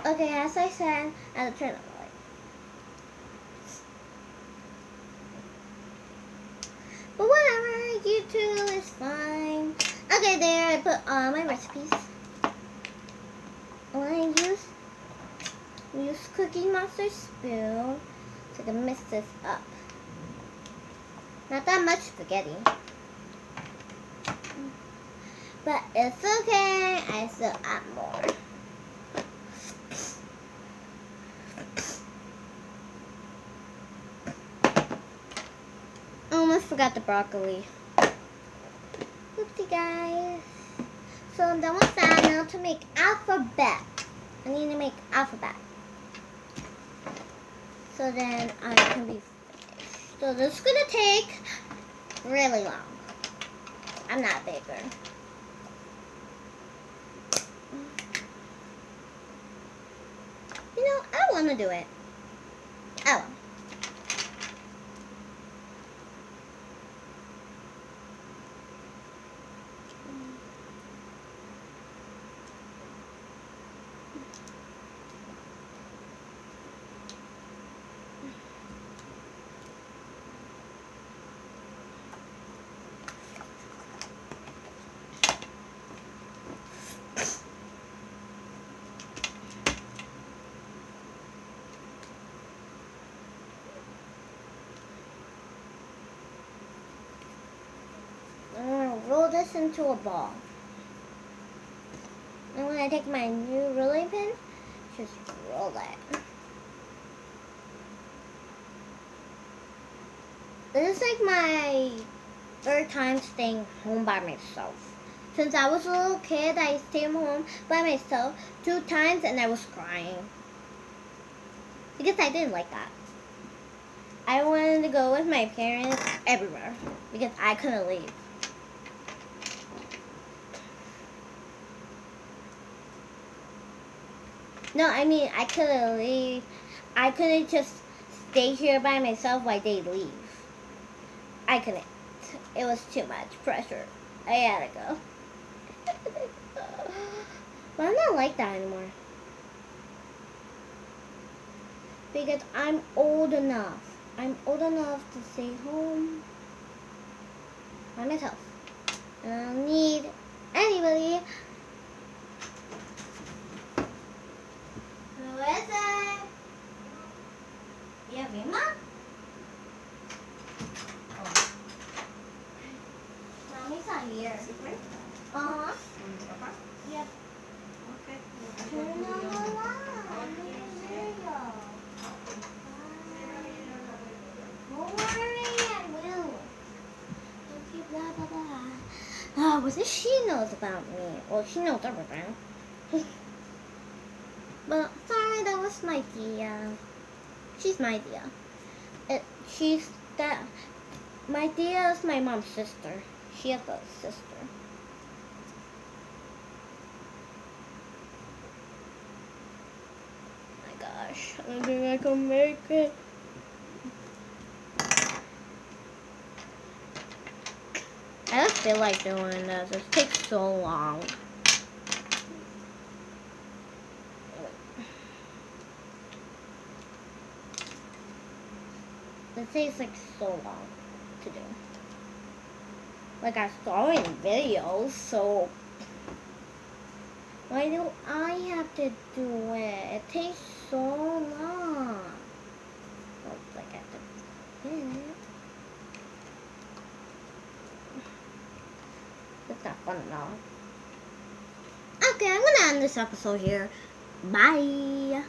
Okay, as I said, I had to turn on the light. But whatever, YouTube is fine. Okay, there I put all my recipes. When I use Cookie Monster spoon so I can mix this up. Not that much spaghetti. But it's okay, I still add more. I almost forgot the broccoli. Oopsie guys. So I'm done with that. Now to make alphabet. I need to make alphabet. So then I can be finished. So this is gonna take really long. I'm not a baker. You know, I wanna do it. I will. I'm gonna roll this into a ball. And when I take my new rolling pin, just roll it. This is like my third time staying home by myself. Since I was a little kid, I stayed home by myself 2 times and I was crying. Because I didn't like that. I wanted to go with my parents everywhere because I couldn't leave. No, I mean, I couldn't leave. I couldn't just stay here by myself while they leave. I couldn't. It was too much pressure. I had to go. But I'm not like that anymore. Because I'm old enough. I'm old enough to stay home by myself. And I don't need anybody. Who is it? Yeah, Rima? Oh. Mommy's not here. Uh-huh. Yep. Okay. Turn on the light. Don't worry, I will. Okay, blah, blah, blah. Oh, what does she knows about me? Well, she knows everything. But sorry, that was my Dia. She's my Dia. My Dia is my mom's sister. She has a sister. Oh my gosh, I don't think I can make it. I don't feel like doing this. It takes so long. It takes like so long to do. Like I saw in videos, so why do I have to do it? It takes so long. Looks like I have to pin it. It's not fun at all. Okay, I'm gonna end this episode here. Bye.